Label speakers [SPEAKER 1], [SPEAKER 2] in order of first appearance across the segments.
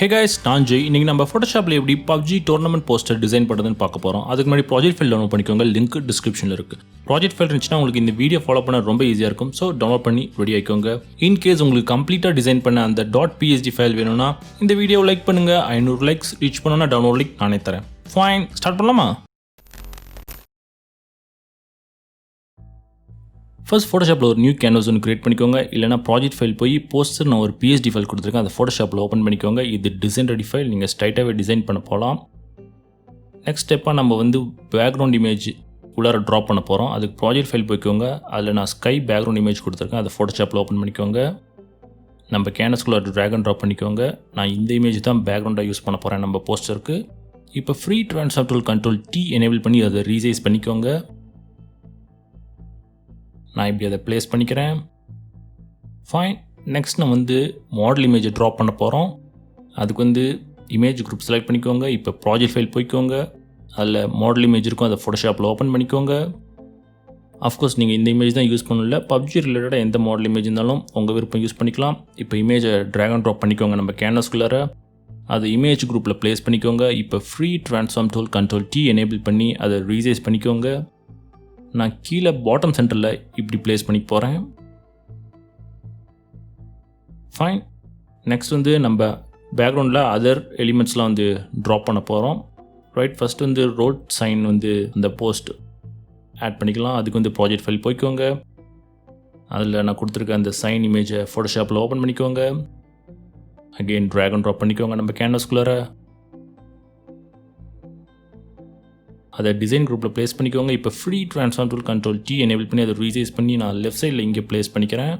[SPEAKER 1] Hey guys, நான் ஜெய். இன்னைக்கு நம்ம ஃபோட்டோஷாப்பில் எப்படி PUBG டோர்னமெண்ட் போஸ்டர் டிசைன் பண்ணுறதுன்னு பார்க்க போகிறோம். அதுக்கு முன்னாடி ப்ராஜெக்ட் ஃபைல் டவுன்லோட் பண்ணிக்கோங்க. லிங்க் டிஸ்கிரிப்ஷனில் இருக்குது. ப்ராஜெக்ட் ஃபைல் இருந்துச்சுன்னா உங்களுக்கு இந்த வீடியோ ஃபாலோ பண்ண ரொம்ப ஈஸியாக இருக்கும். ஸோ டவுன்லோட் பண்ணி ரெடி ஆகிக்கோங்க. இன்கேஸ் உங்களுக்கு கம்ப்ளீட்டாக டிசைன் பண்ண அந்த .psd ஃபைல் வேணும்னா இந்த வீடியோ லைக் பண்ணுங்கள். 500 லைக்ஸ் ரீச் பண்ணோன்னா டவுன்லோட் லிங்க் நானே தரேன். ஃபைன், ஸ்டார்ட் பண்ணலாமா? ஃபர்ஸ்ட் ஃபோட்டோஷாப்பில் ஒரு நியூ கேன்வாஸ் ஒன்று கிரியேட் பண்ணிக்கோங்க. இல்லைனா ப்ராஜெக்ட் ஃபைல் போய் போஸ்டர் நான் ஒரு PSD ஃபைல் கொடுத்துருக்கேன், அதை ஃபோட்டோஷாப்பில் ஓப்பன் பண்ணிக்கோங்க. இது டிசைன் ரெடி ஃபைல், நீங்கள் ஸ்ட்ரைட்டாகவே டிசைன் பண்ண போகலாம். நெக்ஸ்ட் ஸ்டெப்பாக நம்ம பேக்ரவுண்ட் இமேஜ் உள்ளார ட்ராப் பண்ண போகிறோம். அதுக்கு ப்ராஜெக்ட் ஃபைல் போய்க்கோங்க. அதில் நான் ஸ்கை பேக்ரவுண்ட் இமேஜ் கொடுத்துருக்கேன், அதை ஃபோட்டோஷாப்பில் ஓப்பன் பண்ணிக்கோங்க. நம்ம கேன்வாஸ்குள்ளே ட்ராக் அண்ட் ட்ராப் பண்ணிக்கோங்க. நான் இந்த இமேஜ் தான் பேக்ரவுண்டாக யூஸ் பண்ண போகிறேன் நம்ம போஸ்டருக்கு. இப்போ free transform tool Ctrl+T enable பண்ணி அதை ரீசைஸ் பண்ணிக்கோங்க. நான் இப்படி அதை ப்ளேஸ் பண்ணிக்கிறேன். ஃபைன். நெக்ஸ்ட் நான் மாடல் இமேஜை ட்ராப் பண்ண போகிறோம். அதுக்கு இமேஜ் குரூப் செலக்ட் பண்ணிக்கோங்க. இப்போ ப்ராஜெக்ட் ஃபைல் போய்க்கோங்க. அதில் மாடல் இமேஜ் இருக்கும், அதை ஃபோட்டோஷாப்பில் ஓப்பன் பண்ணிக்கோங்க. அஃப்கோர்ஸ் நீங்கள் இந்த இமேஜ் தான் யூஸ் பண்ணல, PUBG ரிலேட்டடாக எந்த மாடல் இமேஜ் இருந்தாலும் உங்கள் விருப்பம் யூஸ் பண்ணிக்கலாம். இப்போ இமேஜை ட்ராக் அண்ட் ட்ராப் பண்ணிக்கோங்க நம்ம கேன்வாஸ்குள்ளார. அது இமேஜ் குரூப்பில் ப்ளேஸ் பண்ணிக்கோங்க. இப்போ free transform tool Ctrl+T enable பண்ணி அதை ரீசைஸ் பண்ணிக்கோங்க. நான் கீழே பாட்டம் சென்டரில் இப்படி ப்ளேஸ் பண்ணி போகிறேன். ஃபைன். நெக்ஸ்ட் நம்ம பேக்ரவுண்டில் அதர் எலிமெண்ட்ஸ்லாம் ட்ராப் பண்ண போகிறோம். ரைட். ஃபஸ்ட்டு ரோட் சைன் அந்த போஸ்ட் ஆட் பண்ணிக்கலாம். அதுக்கு ப்ராஜெக்ட் ஃபைல் போய்க்கோங்க. அதில் நான் கொடுத்துருக்க அந்த சைன் இமேஜை ஃபோட்டோஷாப்பில் ஓப்பன் பண்ணிக்கோங்க. அகெயின் ட்ராக் அண்ட் ட்ராப் பண்ணிக்கோங்க நம்ம கேன்வாஸ்குள்ளார. அதை டிசைன் குரூப்பில் ப்ளேஸ் பண்ணிக்கோங்க. இப்போ free transform tool Ctrl+T enable பண்ணி அதை ரீசைஸ் பண்ணி நான் லெஃப்ட் சைடில் இங்கே ப்ளேஸ் பண்ணிக்கிறேன்.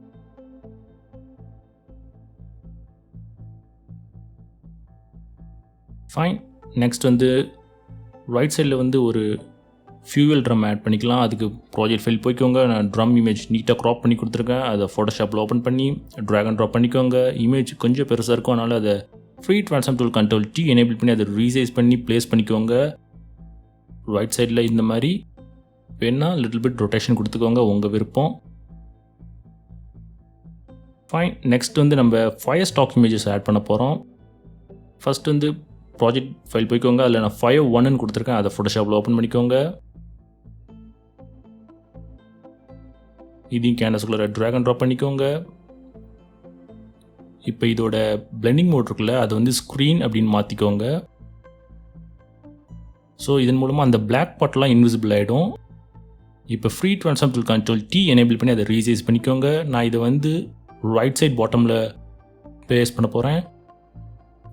[SPEAKER 1] ஃபைன். நெக்ஸ்ட் ரைட் சைடில் ஒரு ஃபியூவல் ட்ரம் ஆட் பண்ணிக்கலாம். அதுக்கு ப்ராஜெக்ட் ஃபைல் போய்க்கோங்க. நான் ட்ரம் இமேஜ் நீட்டாக க்ராப் பண்ணி கொடுத்துருக்கேன், அதை ஃபோட்டோஷாப்பில் ஓப்பன் பண்ணி ட்ராக் அண்ட் ட்ராப் பண்ணிக்கோங்க. இமேஜ் கொஞ்சம் பெருசாக இருக்கும், அதனால் அதை free transform tool Ctrl+T enable பண்ணி அதை ரீசைஸ் பண்ணி ப்ளேஸ் பண்ணிக்கோங்க. ரைட் சைடில் இந்த மாதிரி வேணால் லிட்டில் பிட் ரொட்டேஷன் கொடுத்துக்கோங்க, உங்கள் விருப்பம். ஃபைன். நெக்ஸ்ட் நம்ம ஃபயர் ஸ்டாக் இமேஜஸ் ஆட் பண்ண போகிறோம். ஃபஸ்ட் ப்ராஜெக்ட் ஃபைல் போய்க்கோங்க. அதில் நான் 5.1 கொடுத்துருக்கேன், அதை ஃபோட்டோஷாப்பில் ஓப்பன் பண்ணிக்கோங்க. இதையும் கேன்வாஸ்குள்ளே ட்ராக் அண்ட் ட்ராப் பண்ணிக்கோங்க. இப்போ இதோட பிளெண்டிங் மோட் இருக்குல்ல, அது ஸ்க்ரீன் அப்படின்னு மாற்றிக்கோங்க. ஸோ இதன் மூலமாக அந்த பிளாக் பார்ட்லாம் இன்விசிபிள் ஆகிடும். இப்போ free transform tool Ctrl+T enable பண்ணி அதை ரீசைஸ் பண்ணிக்கோங்க. நான் இதை ரைட் சைட் பாட்டமில் ப்ளேஸ் பண்ண போகிறேன்.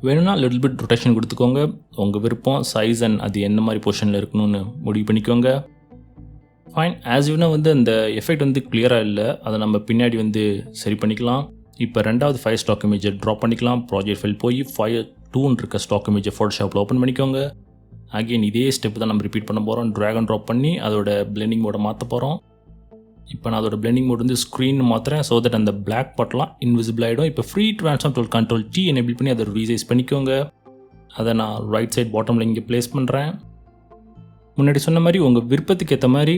[SPEAKER 1] வேணும்னா லிட்டில் பிட் ரொட்டேஷன் கொடுத்துக்கோங்க, உங்கள் விருப்பம். சைஸ் அண்ட் அது என்ன மாதிரி பொசிஷனில் இருக்கணும்னு முடிவு பண்ணிக்கோங்க. ஃபைன். ஆஸ் யூனா அந்த எஃபெக்ட் கிளியராக இல்லை, அதை நம்ம பின்னாடி சரி பண்ணிக்கலாம். இப்போ ரெண்டாவது ஃபயர் ஸ்டாக் இமேஜை ட்ராப் பண்ணிக்கலாம். ப்ராஜெக்ட் ஃபைல் போய் Fire2 இருக்க ஸ்டாக் இமேஜை ஃபோட்டோஷாப்பில் ஓப்பன் பண்ணிக்கோங்க. அகெயின் இதே ஸ்டெப் தான் நம்ம ரிப்பீட் பண்ண போகிறோம். ட்ராக் அண்ட் ட்ராப் பண்ணி அதோட பிளெண்டிங் மோடை மாற்ற போகிறோம். இப்போ நான் அதோட பிளெண்டிங் மோட் ஸ்க்ரீன் மாற்றுறேன், ஸோ தட் அந்த பிளாக் பார்ட்லாம் இன்விசிபிள் ஆகிடும். இப்போ free transform tool Ctrl+T enable பண்ணி அதை ரீசைஸ் பண்ணிக்கோங்க. அதை நான் ரைட் சைட் பாட்டமில் இங்கே ப்ளேஸ் பண்ணுறேன். முன்னாடி சொன்ன மாதிரி உங்கள் விருப்பத்துக்கு ஏற்ற மாதிரி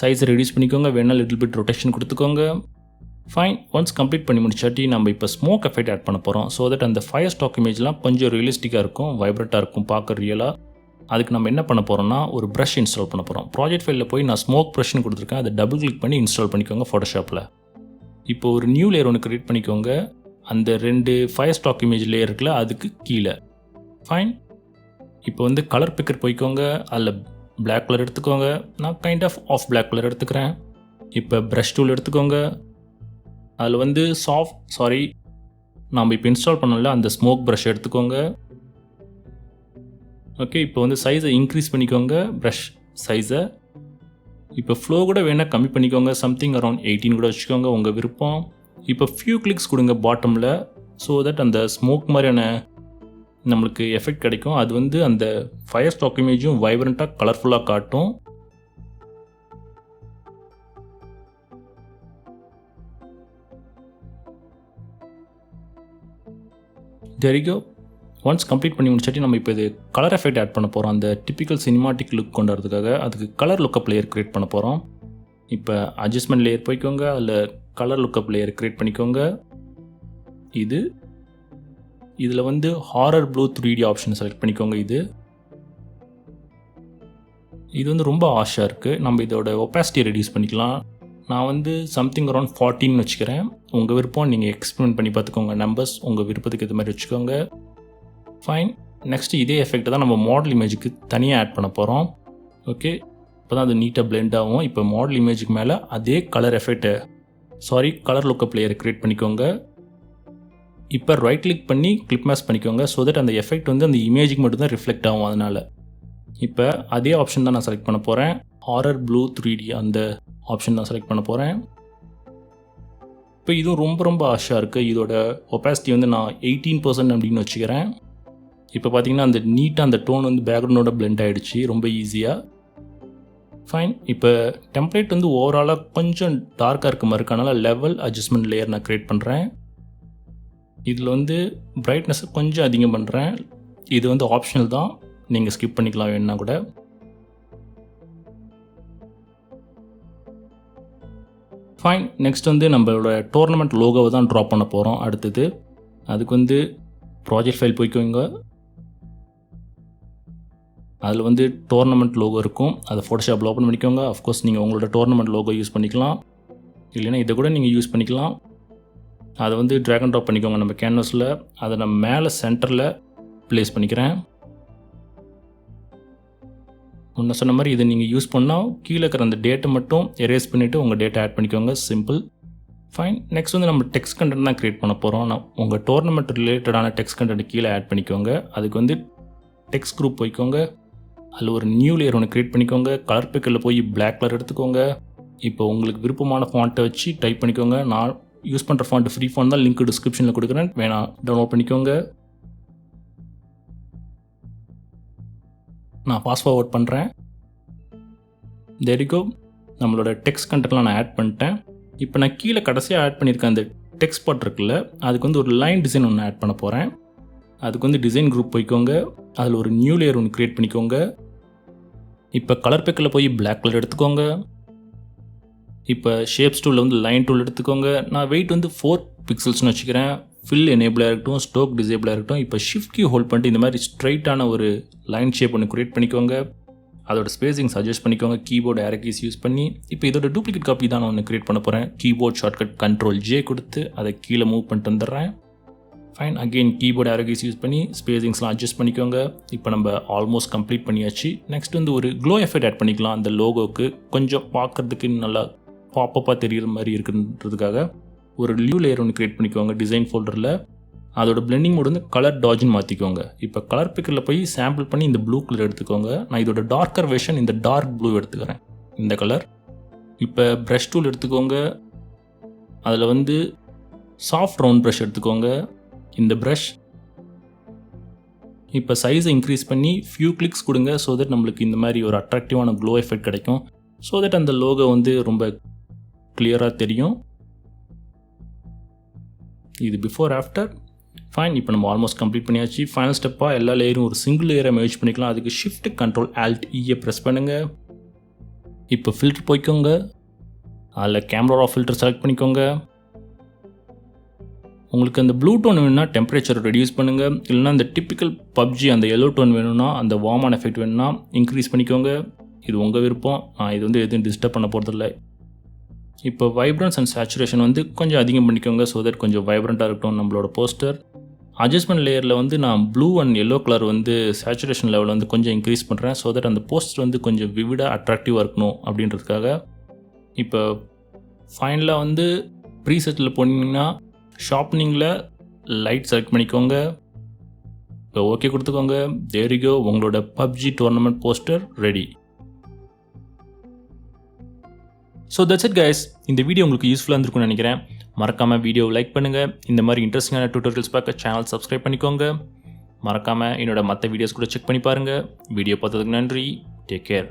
[SPEAKER 1] சைஸை ரெடியூஸ் பண்ணிக்கோங்க, வேணால் லிட்டில் பிட் ரொட்டேஷன் கொடுத்துக்கோங்க. ஃபைன். ஒன்ஸ் கம்ப்ளீட் பண்ணி முடிச்சாட்டி நம்ம இப்போ ஸ்மோக் எஃபெக்ட் ஆட் பண்ண போகிறோம். ஸோ தட் அந்த ஃபயர் ஸ்டாக் இமேஜ்லாம் கொஞ்சம் ரியலிஸ்டிக்காக இருக்கும், வைப்ரண்ட்டாக இருக்கும், பார்க்க ரியலாக. அதுக்கு நம்ம என்ன பண்ண போகிறோம்னா ஒரு ப்ரஷ் இன்ஸ்டால் பண்ண போகிறோம். ப்ராஜெக்ட் ஃபைலில் போய் நான் ஸ்மோக் ப்ரஷ்னு கொடுத்துருக்கேன், அதை டபுள் கிளிக் பண்ணி இன்ஸ்டால் பண்ணிக்கோங்க ஃபோட்டோஷாப்பில். இப்போ ஒரு நியூ லேயர் ஒன்று க்ரியேட் பண்ணிக்கோங்க. அந்த 2 ஃபயர் ஸ்டாக் இமேஜ் லேயர் இருக்குல்ல, அதுக்கு கீழே. ஃபைன். இப்போ கலர் பிக்கர் போய்க்கோங்க. அதில் பிளாக் கலர் எடுத்துக்கோங்க. நான் கைண்ட் ஆஃப் பிளாக் கலர் எடுத்துக்கிறேன். இப்போ ப்ரஷ் டூல் எடுத்துக்கோங்க. அதில் நாம் இப்போ இன்ஸ்டால் பண்ணல அந்த ஸ்மோக் ப்ரஷ் எடுத்துக்கோங்க. ஓகே. இப்போ சைஸை இன்க்ரீஸ் பண்ணிக்கோங்க, ப்ரஷ் சைஸை. இப்போ ஃப்ளோ கூட வேணால் கம்மி பண்ணிக்கோங்க, சம்திங் அரௌண்ட் 18 கூட வச்சுக்கோங்க, உங்கள் விருப்பம். இப்போ ஃபியூ கிளிக்ஸ் கொடுங்க பாட்டமில், ஸோ தட் அந்த ஸ்மோக் மாதிரியான நம்மளுக்கு எஃபெக்ட் கிடைக்கும். அது அந்த ஃபயர் ஸ்டாக் இமேஜும் வைப்ரண்ட்டாக கலர்ஃபுல்லாக காட்டும். There you go. Once complete பண்ணி முடிச்சாட்டி நம்ம இப்போ இது கலர் எஃபெக்ட் ஆட் பண்ண போகிறோம். அந்த டிப்பிக்கல் சினிமாட்டிக் லுக் கொண்டு வரதுக்காக அதுக்கு கலர் லுக்கப் லேயர் க்ரியேட் பண்ண போகிறோம். இப்போ அட்ஜஸ்ட்மெண்ட் லேயர் போய்க்கோங்க. அதில் கலர் லுக்கப் லேயர் க்ரியேட் பண்ணிக்கோங்க. இது இதில் வந்து horror blue 3D option select பண்ணிக்கோங்க. இது வந்து ரொம்ப ஆஷாக இருக்குது. நம்ம இதோட ஒப்பாசிட்டியை ரெடியூஸ் பண்ணிக்கலாம். நான் வந்து சம்திங் அரௌண்ட் 14 வச்சுக்கிறேன். உங்கள் விருப்பம், நீங்கள் எக்ஸ்பெரிமெண்ட் பண்ணி பார்த்துக்கோங்க. நம்பர்ஸ் உங்கள் விருப்பத்துக்கு இது மாதிரி வச்சுக்கோங்க. ஃபைன். நெக்ஸ்ட்டு இதே எஃபெக்ட் தான் நம்ம மாடல் இமேஜுக்கு தனியாக ஆட் பண்ண போகிறோம். ஓகே, இப்போ தான் அது நீட்டாக பிளெண்ட் ஆகும். இப்போ மாடல் இமேஜுக்கு மேலே அதே கலர் கலர் லுக்கப் லேயரை க்ரியேட் பண்ணிக்கோங்க. இப்போ ரைட் கிளிக் பண்ணி கிளிப் மேஸ் பண்ணிக்கோங்க. ஸோ தட் அந்த எஃபெக்ட் வந்து அந்த இமேஜுக்கு மட்டும்தான் ரிஃப்ளெக்ட் ஆகும். அதனால் இப்போ அதே ஆப்ஷன் தான் நான் செலக்ட் பண்ண போகிறேன். ஹாரர் ப்ளூ 3D அந்த ஆப்ஷன் தான் செலக்ட் பண்ண போகிறேன். இப்போ இதுவும் ரொம்ப ஆஷாக இருக்குது. இதோட ஒப்பாசிட்டி வந்து நான் 18% அப்படின்னு வச்சுக்கிறேன். இப்போ பார்த்தீங்கன்னா அந்த நீட்டாக அந்த டோன் வந்து பேக்ரவுண்டோட பிளெண்ட் ஆகிடுச்சு ரொம்ப ஈஸியாக. ஃபைன். இப்போ டெம்ப்ளேட் வந்து ஓவராலாக கொஞ்சம் டார்க்காக இருக்க மாதிரி இருக்கனால லெவல் அட்ஜஸ்ட்மெண்ட் லேயர் நான் க்ரியேட் பண்ணுறேன். இதில் வந்து பிரைட்னஸை கொஞ்சம் அதிகம் பண்ணுறேன். இது வந்து ஆப்ஷனல் தான், நீங்கள் ஸ்கிப் பண்ணிக்கலாம் வேணுன்னா கூட. ஃபைன். நெக்ஸ்ட் வந்து நம்மளோட டோர்னமெண்ட் லோகோவை தான் ட்ரா பண்ண போகிறோம். அடுத்தது அதுக்கு வந்து ப்ராஜெக்ட் ஃபைல் போய்க்கோங்க. அதில் வந்து டோர்னமெண்ட் லோகோ இருக்கும். அதை ஃபோட்டோஷாப்பில் ஓப்பன் பண்ணிக்கோங்க. அஃப்கோர்ஸ் நீங்கள் உங்களோட டோர்னமெண்ட் லோகோ யூஸ் பண்ணிக்கலாம், இல்லைன்னா இதை கூட நீங்கள் யூஸ் பண்ணிக்கலாம். அதை வந்து ட்ராக் அண்ட் ட்ராப் பண்ணிக்கோங்க நம்ம கேன்வஸில். அதை நான் மேலே சென்டரில் ப்ளேஸ் பண்ணிக்கிறேன். முன்ன சொன்ன மாதிரி இதை நீங்கள் யூஸ் பண்ணால் கீழே இருக்கிற அந்த டேட்டை மட்டும் எரேஸ் பண்ணிவிட்டு உங்கள் டேட்டை ஆட் பண்ணிக்கோங்க. சிம்பிள். ஃபைன். நெக்ஸ்ட் வந்து நம்ம டெக்ஸ்ட் கண்டென்ட் தான் க்ரியேட் பண்ண போகிறோம். உங்கள் டோர்னமெண்ட் ரிலேட்டடான டெக்ஸ்ட் கண்டென்ட் கீழே ஆட் பண்ணிக்கோங்க. அதுக்கு வந்து டெக்ஸ்ட் குரூப் போய்க்கோங்க. அதில் ஒரு நியூ லேயர் ஒன்று க்ரியேட் பண்ணிக்கோங்க. கலர் பிக்கரில் போய் பிளாக் கலர் எடுத்துக்கோங்க. இப்போ உங்களுக்கு விருப்பமான ஃபாண்ட்டை வச்சு டைப் பண்ணிக்கோங்க. நான் யூஸ் பண்ணுற ஃபாண்ட் ஃப்ரீ ஃபாண்ட் தான், லிங்க் டிஸ்கிரிப்ஷனில் கொடுக்குறேன், வேணால் டவுன்லோட் பண்ணிக்கோங்க. நான் ஃபாஸ்ட் ஃபார்வர்ட் பண்ணுறேன். There you go. நம்மளோட டெக்ஸ்ட் கண்டென்ட்லாம் நான் ஆட் பண்ணிட்டேன். இப்போ நான் கீழே கடைசியாக ஆட் பண்ணியிருக்கேன் அந்த டெக்ஸ்ட் பார்ட் இருக்குல்ல, அதுக்கு வந்து ஒரு லைன் டிசைன் ஒன்று ஆட் பண்ண போகிறேன். அதுக்கு வந்து டிசைன் குரூப் போய்க்கோங்க. அதில் ஒரு நியூ லேயர் ஒன்று க்ரியேட் பண்ணிக்கோங்க. இப்போ கலர் பிக்கில் போய் பிளாக் கலர் எடுத்துக்கோங்க. இப்போ ஷேப்ஸ் டூலில் வந்து லைன் டூல் எடுத்துக்கோங்க. நான் வெயிட் வந்து 4 பிக்சல்ஸ்னு வச்சுக்கிறேன். ஃபில் எனேபிளாக இருக்கட்டும், ஸ்டோக் டிசேபிளாக இருக்கட்டும். இப்போ ஷிஃப்ட் கீ ஹோல்ட் பண்ணிட்டு இந்த மாதிரி ஸ்ட்ரைட்டான ஒரு லைன் ஷேப் ஒன்று க்ரியேட் பண்ணிக்கோங்க. அதோட ஸ்பேசிங் சஜஸ்ட் பண்ணிக்கோங்க கீபோர்டு ஏரோ கீஸ் யூஸ் பண்ணி. இப்போ இதோட டூப்ளிகேட் காப்பி தான் நான் ஒன்று க்ரியேட் பண்ண போகிறேன். கீபோர்ட் ஷார்ட்கட் Ctrl+J கொடுத்து அதை கீழே மூவ் பண்ணிட்டு வந்துடுறேன். Fine. Again keyboard aero keys use பண்ணி ஸ்பேசிங்ஸ்லாம் அட்ஜஸ்ட் பண்ணிக்கோங்க. இப்போ நம்ம ஆல்மோஸ்ட் கம்ப்ளீட் பண்ணியாச்சு. நெக்ஸ்ட் வந்து ஒரு க்ளோ எஃபெக்ட் ஆட் பண்ணிக்கலாம். அந்த லோகோவுக்கு கொஞ்சம் பார்க்குறதுக்கு நல்லா பாப்பப்பாக தெரிகிற மாதிரி இருக்குன்றதுக்காக ஒரு நியூ லேயர் ஒன்று க்ரியேட் பண்ணிக்கோங்க டிசைன் ஃபோல்டரில். அதோட பிளெண்டிங் மோட் வந்து கலர் டாஜ்னு மாற்றிக்கோங்க. இப்போ கலர் பிக்கரில் போய் சாம்பிள் பண்ணி இந்த ப்ளூ கலர் எடுத்துக்கோங்க. நான் இதோட டார்க்கர் வெர்ஷன் இந்த டார்க் ப்ளூ எடுத்துக்கிறேன், இந்த கலர். இப்போ ப்ரஷ் டூல் எடுத்துக்கோங்க. அதில் வந்து சாஃப்ட் ரவுண்ட் ப்ரஷ் எடுத்துக்கோங்க, இந்த ப்ரஷ். இப்போ சைஸை இன்க்ரீஸ் பண்ணி ஃபியூ கிளிக்ஸ் கொடுங்க. ஸோ தட் நம்மளுக்கு இந்த மாதிரி ஒரு அட்ராக்டிவான க்ளோ எஃபெக்ட் கிடைக்கும். ஸோ தட் அந்த லோகோ வந்து ரொம்ப கிளியராக தெரியும். இது பிஃபோர் ஆஃப்டர். ஃபைன். இப்போ நம்ம ஆல்மோஸ்ட் கம்ப்ளீட் பண்ணியாச்சு. ஃபைனல் ஸ்டெப்பாக எல்லா லேயரும் ஒரு சிங்கிள் லேயரை மேட்ச் பண்ணிக்கலாம். அதுக்கு ஷிஃப்ட் Ctrl+Alt+E ப்ரெஸ் பண்ணுங்கள். இப்போ ஃபில்டர் போய்க்கோங்க. அதில் கேமரா ஃபில்டர் செலக்ட் பண்ணிக்கோங்க. உங்களுக்கு அந்த ப்ளூ டோன் வேணும்னா டெம்பரேச்சர் ரெடியூஸ் பண்ணுங்கள். இல்லைனா அந்த டிப்பிக்கல் PUBG அந்த எல்லோ டோன் வேணும்னா, அந்த வார்மான எஃபெக்ட் வேணும்னா இன்க்ரீஸ் பண்ணிக்கோங்க. இது உங்கள் விருப்பம். நான் இது வந்து எதுவும் டிஸ்டர்ப் பண்ண போகிறதில்ல. இப்போ வைப்ரன்ஸ் அண்ட் சேச்சுரேஷன் வந்து கொஞ்சம் அதிகம் பண்ணிக்கோங்க. ஸோ தட் கொஞ்சம் வைப்ரண்ட்டாக இருக்கட்டும் நம்மளோட போஸ்டர். அட்ஜஸ்ட்மெண்ட் லேயரில் வந்து நான் ப்ளூ அண்ட் எல்லோ கலர் வந்து சேச்சுரேஷன் லெவல் வந்து கொஞ்சம் இன்க்ரீஸ் பண்ணுறேன். ஸோ தட் அந்த போஸ்டர் வந்து கொஞ்சம் விவிடாக அட்ராக்டிவாக இருக்கணும் அப்படின்றதுக்காக. இப்போ ஃபைனலாக வந்து ப்ரீசெட்டில் போனீங்கன்னா ஷார்ப்னிங்கில் லைட் செலக்ட் பண்ணிக்கோங்க. இப்போ ஓகே கொடுத்துக்கோங்க. There you go. உங்களோட PUBG tournament poster ready. So that's it guys. இந்த வீடியோ உங்களுக்கு யூஸ்ஃபுல்லாக இருந்திருக்கும்னு நினைக்கிறேன். மறக்காமல் வீடியோ லைக் பண்ணுங்கள். இந்த மாதிரி இன்ட்ரெஸ்டிங்கான டியூட்டோரியல்ஸ் பார்க்க சேனல் சப்ஸ்கிரைப் பண்ணிக்கோங்க. மறக்காமல் என்னோட மற்ற வீடியோஸ் கூட செக் பண்ணி பாருங்கள். வீடியோ பார்த்ததுக்கு நன்றி. Take care.